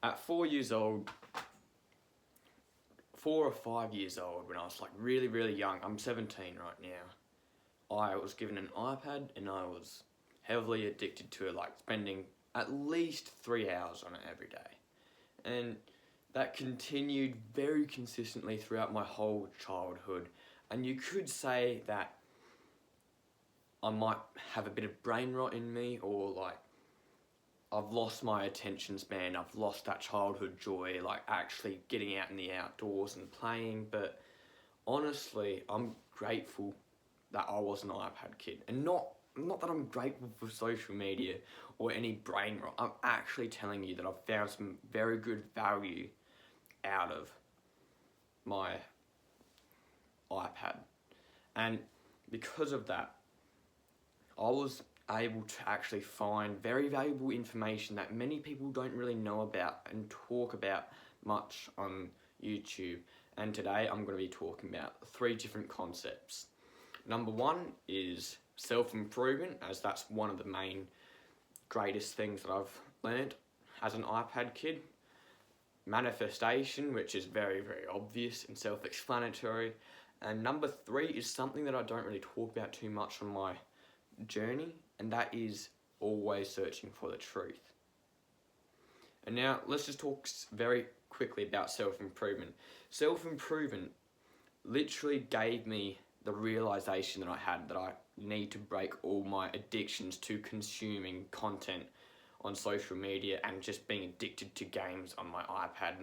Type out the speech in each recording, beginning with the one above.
At 4 or 5 years old, when I was like really young, I'm 17 right now, I was given an iPad and I was heavily addicted to it, like spending at least 3 hours on it every day. And that continued very consistently throughout my whole childhood. And you could say that I might have a bit of brain rot in me, or like I've lost my attention span, I've lost that childhood joy, like actually getting out in the outdoors and playing. But honestly, I'm grateful that I was an iPad kid. And not that I'm grateful for social media or any brain rot. I'm actually telling you that I've found some very good value out of my iPad. And because of that, I was able to actually find very valuable information that many people don't really know about and talk about much on YouTube. And today I'm going to be talking about 3 different concepts. Number 1 is self-improvement, as that's one of the main greatest things that I've learned as an iPad kid. Manifestation, which is very obvious and self-explanatory. And number 3 is something that I don't really talk about too much on my journey, and that is always searching for the truth. And now let's just talk very quickly about self-improvement. Self-improvement literally gave me the realization that I had that I need to break all my addictions to consuming content on social media and just being addicted to games on my iPad,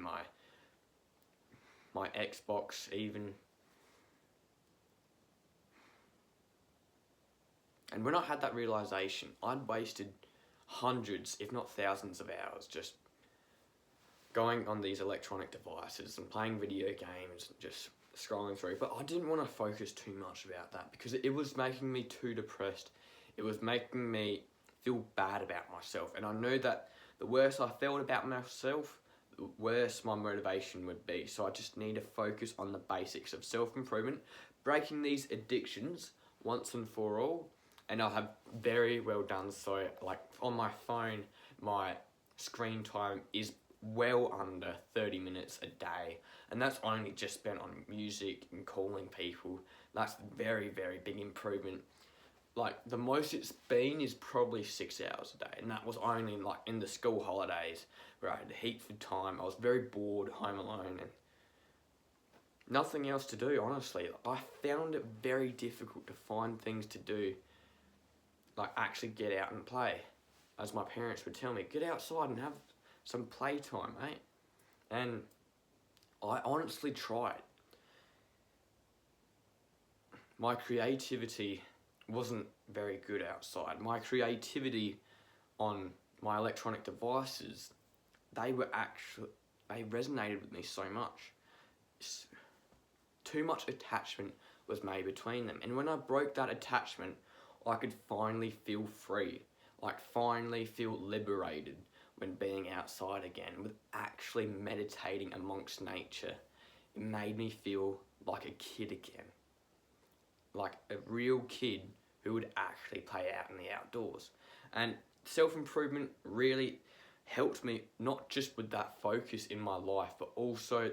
my Xbox even. And when I had that realization, I'd wasted hundreds, if not thousands of hours just going on these electronic devices and playing video games and just scrolling through. But I didn't want to focus too much about that because it was making me too depressed. It was making me feel bad about myself. And I knew that the worse I felt about myself, the worse my motivation would be. So I just need to focus on the basics of self-improvement, breaking these addictions once and for all. And I have very well done so. Like on my phone, my screen time is well under 30 minutes a day, and that's only just spent on music and calling people. That's very big improvement. Like the most it's been is probably 6 hours a day, and that was only like in the school holidays where I had heaps of time. I was very bored, home alone, and nothing else to do. Honestly, I found it very difficult to find things to do, like actually get out and play. As my parents would tell me, get outside and have some playtime, mate. And I honestly tried. My creativity wasn't very good outside. My creativity on my electronic devices, they resonated with me so much. Too much attachment was made between them. And when I broke that attachment, I could finally feel free, like finally feel liberated when being outside again, with actually meditating amongst nature. It made me feel like a kid again, like a real kid who would actually play out in the outdoors. And self-improvement really helped me, not just with that focus in my life, but also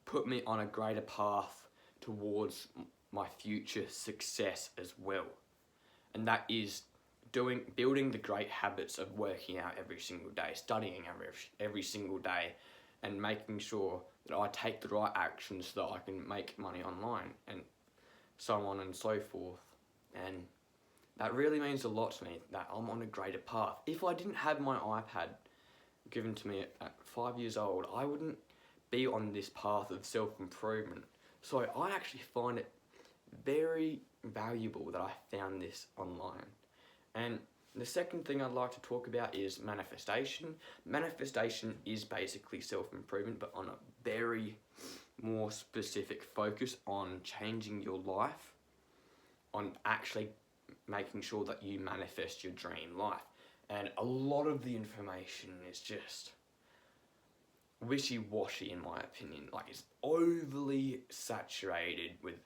put me on a greater path towards my future success as well. And that is building the great habits of working out every single day, studying every single day, and making sure that I take the right actions so that I can make money online, and so on and so forth. And that really means a lot to me, that I'm on a greater path. If I didn't have my iPad given to me at 5 years old, I wouldn't be on this path of self-improvement. So I actually find it very valuable that I found this online. And the second thing I'd like to talk about is manifestation. Manifestation is basically self-improvement, but on a very more specific focus on changing your life, on actually making sure that you manifest your dream life. And a lot of the information is just wishy-washy in my opinion. Like, it's overly saturated with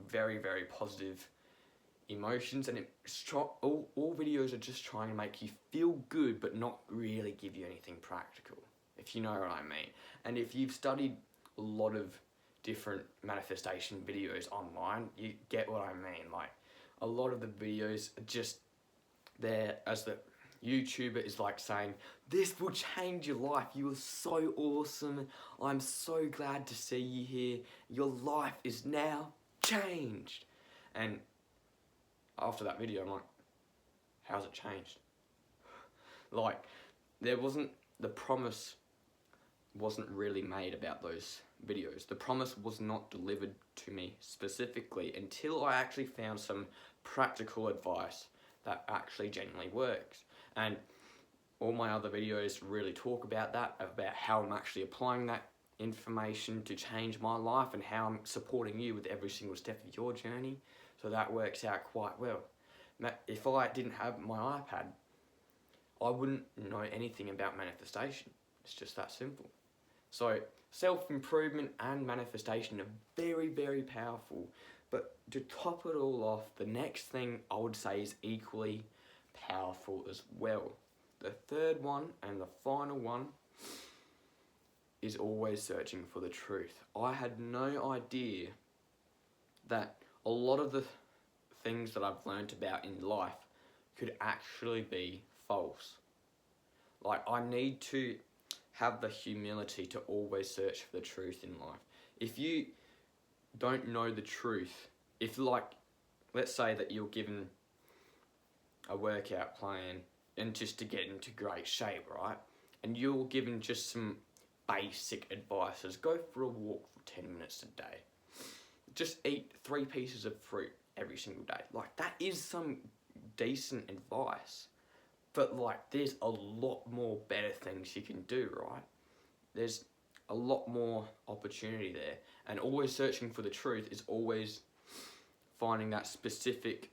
very positive emotions, and all videos are just trying to make you feel good but not really give you anything practical. if you know what I mean. And if you've studied a lot of different manifestation videos online, you get what I mean. Like, a lot of the videos are just there as the YouTuber is like saying, this will change your life, you are so awesome, I'm so glad to see you here, your life is now changed. And after that video, I'm like, how's it changed? Like, the promise wasn't really made about those videos. The promise was not delivered to me specifically until I actually found some practical advice that actually genuinely works. And all my other videos really talk about that, about how I'm actually applying that information to change my life and how I'm supporting you with every single step of your journey. So that works out quite well. If I didn't have my iPad, I wouldn't know anything about manifestation. It's just that simple. So self-improvement and manifestation are very, very powerful. But to top it all off, the next thing I would say is equally powerful as well. The third one and the final one is always searching for the truth. I had no idea that a lot of the things that I've learned about in life could actually be false. Like, I need to have the humility to always search for the truth in life. If you don't know the truth, if, like, let's say that you're given a workout plan and just to get into great shape, right? And you're given just some basic advices. Go for a walk for 10 minutes a day. Just eat 3 pieces of fruit every single day. Like, that is some decent advice. But, like, there's a lot more better things you can do, right? There's a lot more opportunity there. And always searching for the truth is always finding that specific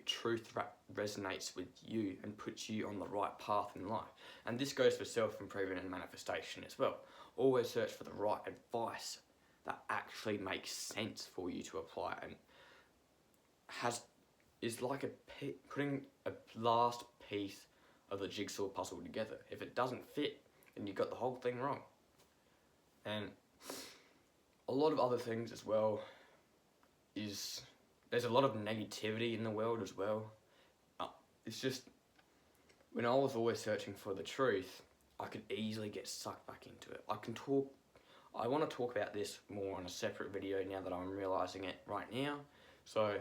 truth that resonates with you and puts you on the right path in life. And this goes for self-improvement and manifestation as well. Always search for the right advice that actually makes sense for you to apply and is like putting a last piece of the jigsaw puzzle together. If it doesn't fit, then you've got the whole thing wrong. And a lot of other things as well is there's a lot of negativity in the world as well. It's just, when I was always searching for the truth, I could easily get sucked back into it. I want to talk about this more on a separate video now that I'm realising it right now. So,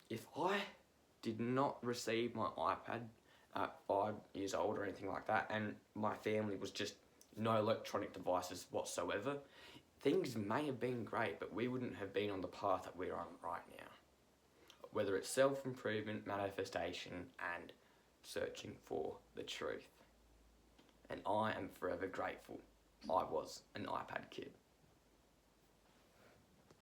if I did not receive my iPad at 5 years old or anything like that, and my family was just no electronic devices whatsoever, things may have been great, but we wouldn't have been on the path that we're on right now. Whether it's self-improvement, manifestation, and searching for the truth. And I am forever grateful I was an iPad kid.